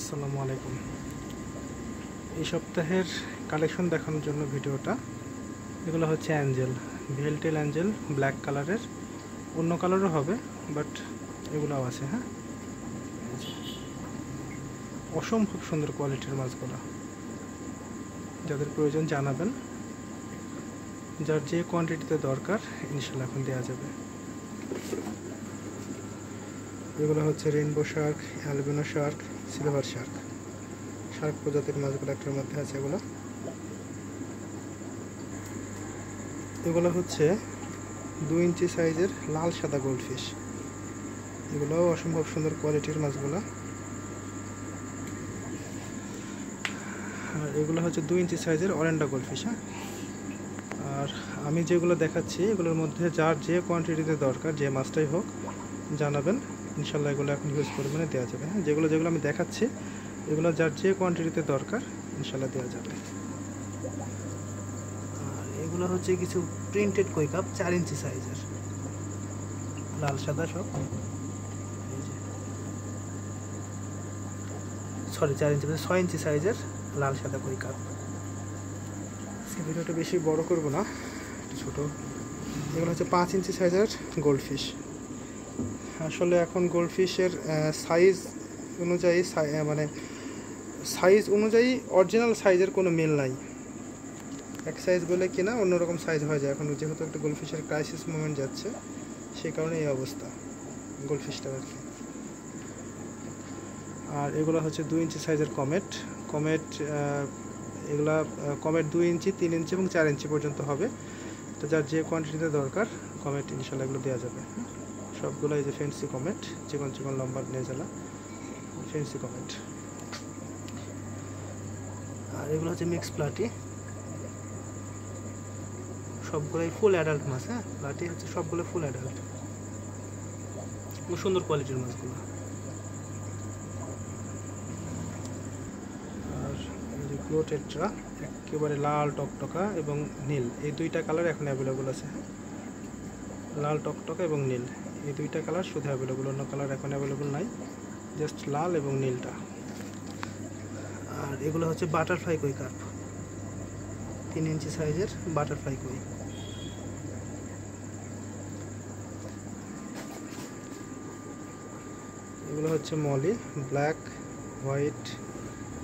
আসসালামু আলাইকুম। এই সপ্তাহের কালেকশন দেখানোর জন্য ভিডিওটা। এগুলো হচ্ছে অ্যাঞ্জেল, ভেলটেল অ্যাঞ্জেল, ব্ল্যাক কালারের, অন্য কালারও হবে বাট এগুলোও আছে। হ্যাঁ, অসম্ভব সুন্দর কোয়ালিটির মাছগুলো। যাদের প্রয়োজন জানাবেন, যার যে কোয়ান্টিটিতে দরকার ইনশাল্লাহ এখন দেওয়া যাবে। এগুলো হচ্ছে rainbow Shark, albino Shark, silver Shark, Shark প্রজাতির মাছগুলো একটার মধ্যে আছে। এগুলো হচ্ছে 2 ইঞ্চি সাইজের লাল সাদা গোল্ডফিশ। এগুলোও অসম্ভব সুন্দর কোয়ালিটির মাছগুলো। আর এগুলো হচ্ছে 2 ইঞ্চি সাইজের অরেন্ডা গোল্ডফিশ। হ্যাঁ, আর আমি যেগুলো দেখাচ্ছি এগুলোর মধ্যে যার যে কোয়ান্টিটিতে দরকার, যে মাছটাই হোক জানাবেন, ইনশাল্লাহ এগুলো এখন হিউজ পরিমাণে দেওয়া যাবে। হ্যাঁ, যেগুলো আমি দেখাচ্ছি এগুলো যার যে কোয়ান্টিটিতে দরকার ইনশাল্লাহ দেওয়া যাবে। আর এগুলো হচ্ছে কিছু প্রিন্টেড কই কাপ, 4 ইঞ্চি সাইজের, লাল সাদা সব। 6 ইঞ্চি সাইজের লাল সাদা কই কাপ। আজকে ভিডিওটা বেশি বড় করব না, একটু ছোট। এগুলো হচ্ছে 5 ইঞ্চি সাইজের গোল্ডফিশ। আসলে এখন গোল্ডফিশের সাইজ অনুযায়ী সাইজ অনুযায়ী অরিজিনাল সাইজের কোনো মিল নাই। এক সাইজ বলে কিনা অন্যরকম সাইজ হয়ে যায়। এখন যেহেতু একটা গোল্ডফিশের ক্রাইসিস মোমেন্ট যাচ্ছে, সেই কারণে এই অবস্থা গোল্ডফিশটা আর কি। আর এগুলো হচ্ছে 2 ইঞ্চি সাইজের কমেট। এগুলা কমেট 2 ইঞ্চি, 3 ইঞ্চি এবং 4 ইঞ্চি পর্যন্ত হবে। তো যার যে কোয়ান্টিটিতে দরকার কমেট ইনশাল্লাহ এগুলো দেওয়া যাবে। সবগুলো এই যে ফেন্সি কমেট, চিকন চিকন লম্বা নেজালা ফেন্সি কমেট। আর এগুলো হচ্ছে মিক্স প্লাটি, সবগুলোই ফুল অ্যাডাল্ট মাছ। হ্যাঁ, প্লাটি হচ্ছে সবগুলো ফুল অ্যাডাল্ট, খুব সুন্দর কোয়ালিটির মাছগুলো। আর এই যে ক্লোটেট্রা, একেবারে লাল টকটকা এবং নীল, এই দুইটা কালার এখন অ্যাভেলেবল আছে। হ্যাঁ, লাল টকটকা এবং নীল, এই দুইটা কালার শুধু অ্যাভেলেবল, অন্য কালার এখন অ্যাভেলেবল নাই, জাস্ট লাল এবং নীলটা। আর এগুলো হচ্ছে বাটারফ্লাই কই কার্প, 3 ইঞ্চি সাইজের বাটারফ্লাই কই। এগুলো হচ্ছে মলি, ব্ল্যাক, হোয়াইট,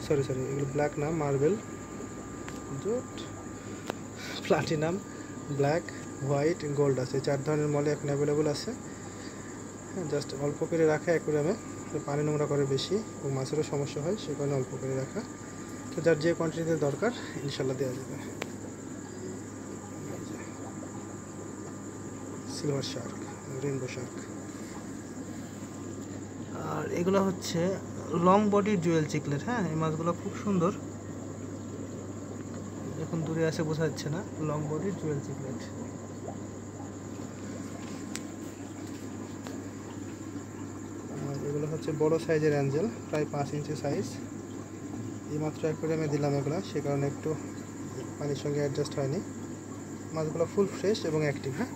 সরি এগুলো ব্ল্যাক না, marble, platinum, black, white, gold আছে। 4 ধরনের মলি এখন অ্যাভেলেবল আছে। জাস্ট অল্প করে রাখা অ্যাকুয়ারিয়ামে, পানি নোংরা করে বেশি এবং মাছেরও সমস্যা হয়, সে কারণে অল্প করে রাখা। তো যার যে কোয়ান্টিটিতে দরকার ইনশাল্লাহ দেওয়া যাবে। Silver shark, rainbow shark. আর এগুলো হচ্ছে লং বডি জুয়েল চিকলেট। হ্যাঁ, এই মাছগুলো খুব সুন্দর, এখন দূরে আসে বোঝা যাচ্ছে না। Long body Jewel chiclet. এগুলো হচ্ছে বড় সাইজের অ্যাঞ্জেল, প্রায় 5 ইঞ্চি সাইজ। এইমাত্র অ্যাকুয়ারিয়ামে দিলাম এগুলো, সে কারণে একটু পানির সঙ্গে অ্যাডজাস্ট হয়নি। মাছগুলো ফুল ফ্রেশ এবং অ্যাক্টিভ। হ্যাঁ,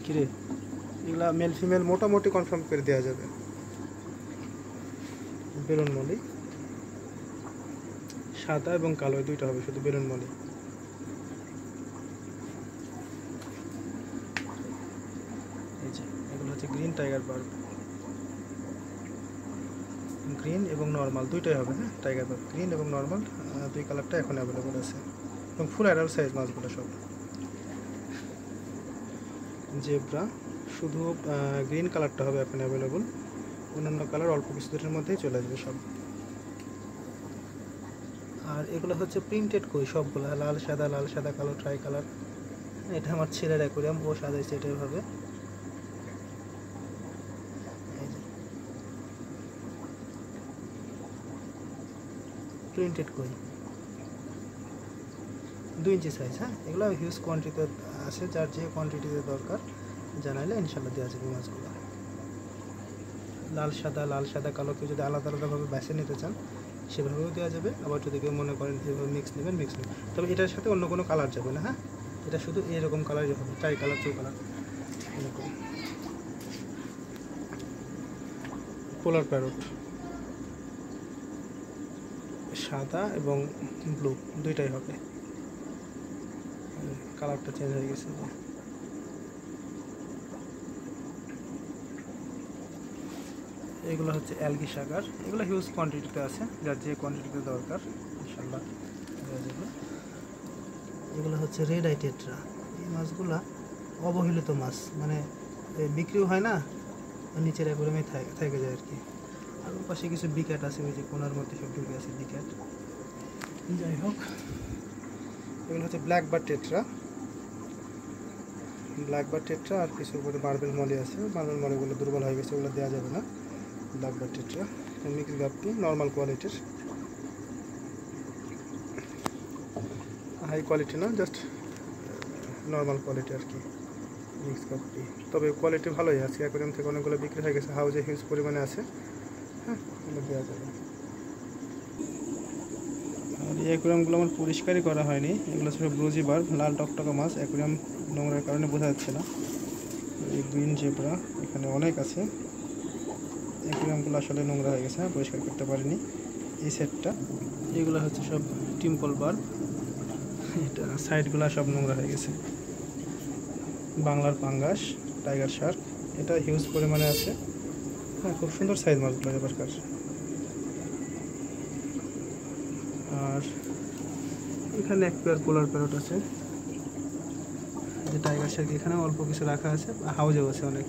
কিরে এগুলা মেল ফিমেল মোটামুটি কনফার্ম করে দেওয়া যাবে। বেলুন মলি, সাদা এবং কালো দুইটা হবে, শুধু বেলুন মলি। এই যে এগুলো হচ্ছে গ্রিন টাইগার বার্ব, গ্রিন এবং নর্মাল দুইটাই হবে। হ্যাঁ, টাইগার বার্ব গ্রিন এবং নর্মাল দুই কালারটা এখন অ্যাভেলেবল আছে এবং ফুল অ্যাডাল্ট সাইজ মাছগুলো সব। জেব্রা শুধু গ্রিন কালারটা হবে এখন অ্যাভেলেবল, অন্যান্য কালার অল্প কিছুদিনের মধ্যেই চলে আসবে সব। আর এগুলো হচ্ছে প্রিন্টেড কই সবগুলো, লাল সাদা কালো ট্রাই কালার। এটা আমার ছেলের অ্যাকুয়ারিয়াম, ও সাজাইছে এটা এভাবে। প্রিন্টেড কই 2 ইঞ্চি সাইজ। হ্যাঁ, এগুলো হিউজ কোয়ান্টিটিতে আছে, যার যে কোয়ান্টিটিতে দরকার জানাইলে ইনশাল্লাহ দেওয়া যাবে মাছগুলো। লাল সাদা কালো, কেউ যদি আলাদা আলাদাভাবে বেছে নিতে চান সেভাবেও দেওয়া যাবে। আবার যদি কেউ মনে করেন এভাবে মিক্স নেবেন, তবে এটার সাথে অন্য কোনো কালার যাবে না। হ্যাঁ, এটা শুধু এরকম কালারই হবে, ট্রাই কালার, টু কালার এরকম। পোলার প্যারট, সাদা এবং ব্লু দুইটাই হবে। কালারটা চেঞ্জ হয়ে গেছে। এগুলো হচ্ছে অ্যালগি সাগার, এগুলো হিউজ কোয়ান্টিটিতে আছে, যার যে কোয়ান্টিটিতে দরকার ইনশাল্লাহ দেওয়া যাবে। এগুলো হচ্ছে রেড আই টেট্রা। এই মাছগুলা অবহেলিত মাছ, মানে বিক্রিও হয় না, নিচের অ্যাকুয়ারিয়ামে থেকে যায় আর কি। আর ওর পাশে কিছু বিক্যাট আছে, ওই যে কোনার মধ্যে সব ঢুকে আছে বিক্যাট। যাই হোক, এগুলো হচ্ছে ব্ল্যাক বার টেট্রা, ব্ল্যাক বার টেট্রা। আর কিছু উপরে মার্বেল মলি আছে, মার্বেল মলিগুলো দুর্বল হয়ে গেছে, ওগুলো দেওয়া যাবে না। ব্ল্যাক বার টেট্রা মিক্স গাপ্পি, নর্মাল কোয়ালিটির, হাই কোয়ালিটি না, জাস্ট নর্মাল কোয়ালিটি আর কি, মিক্স গাপ্পি। তবে কোয়ালিটি ভালোই আছে, অ্যাকুয়ারিয়াম থেকে অনেকগুলো বিক্রি হয়ে গেছে, হাউজে হিউজ পরিমাণে আছে। হ্যাঁ, এগুলো দেওয়া যাবে। আর এই অ্যাকুয়ারিয়ামগুলো আমার পরিষ্কারই করা হয়নি, এগুলো সব ব্রুজি বার, লাল টকটকা মাছ। অ্যাকুয়ারিয়াম নোংরার কারণে বোঝা যাচ্ছে না। এই গ্রিন জেব্রা এখানে অনেক আছে, অ্যাকুয়ারিয়ামগুলো আসলে নোংরা হয়ে গেছে, পরিষ্কার করতে পারিনি। এই সেটটা, এগুলো হচ্ছে সব টিম্পল বার, এটা সাইডগুলো সব নোংরা হয়ে গেছে। বাংলার পাঙ্গাস, টাইগার শার্ক, এটা হিউজ পরিমাণে আছে। হ্যাঁ, খুব সুন্দর সাইজ মাছগুলো এবারকার। আর এখানে এক পেয়ার পোলার প্যারট আছে, যে টাইগার শার্ক এখানে অল্প কিছু রাখা আছে, হাউজেও আছে অনেক।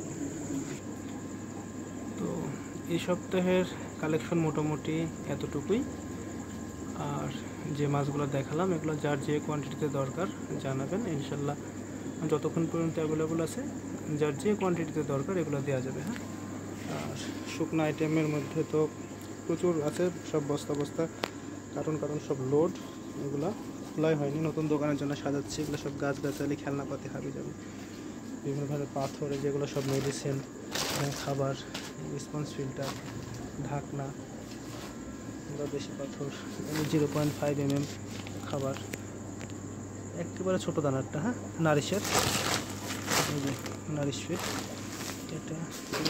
তো এই সপ্তাহের কালেকশন মোটামুটি এতটুকুই। আর যে মাছগুলো দেখালাম, এগুলো যার যে কোয়ান্টিটিতে দরকার জানাবেন, ইনশাল্লাহ যতক্ষণ পর্যন্ত অ্যাভেলেবল আছে যার যে কোয়ান্টিটিতে দরকার এগুলো দেওয়া যাবে। হ্যাঁ, আর শুকনো আইটেমের মধ্যে তো প্রচুর আছে, সব বস্তা বস্তা কার্টন সব লোড। এগুলো খোলাই হয়নি, নতুন দোকানের জন্য সাজাচ্ছি। এগুলো সব গাছগাছালি, খেলনাপাতি, হাবি যাবে, বিভিন্ন ধরনের পাথরে যেগুলো সব মেডিসিন, খাবার, রেসপন্স ফিল্টার, ঢাকনা, বেশি পাথর, 0.5 mm খাবার, একেবারে ছোটো দানারটা। হ্যাঁ, নারিশের, নারিশ ফিট। এটা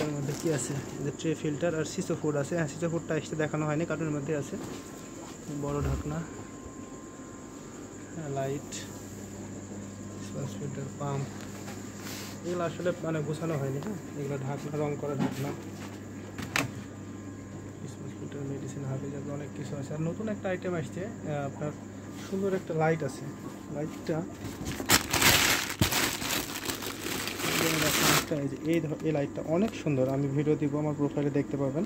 এর মধ্যে কী আছে, যে ট্রে ফিল্টার আর সিসো ফুড আছে। হ্যাঁ, সিসো ফুডটা এসে দেখানো হয়নি, কার্টুনের মধ্যে আছে। বড় ঢাকনা, লাইট, রেসপন্স ফিল্টার, পাম্প, এগুলো আসলে মানে গোছানো হয়নি। হ্যাঁ, এগুলো ঢাকনা, রং করা ঢাকনা, মেডিসিন, হাবি যাবে, অনেক কিছু আছে। আর নতুন একটা আইটেম আসছে, আপনার সুন্দর একটা লাইট আছে। লাইটটা এই লাইটটা অনেক সুন্দর, আমি ভিডিও দিব, আমার প্রোফাইলে দেখতে পাবেন।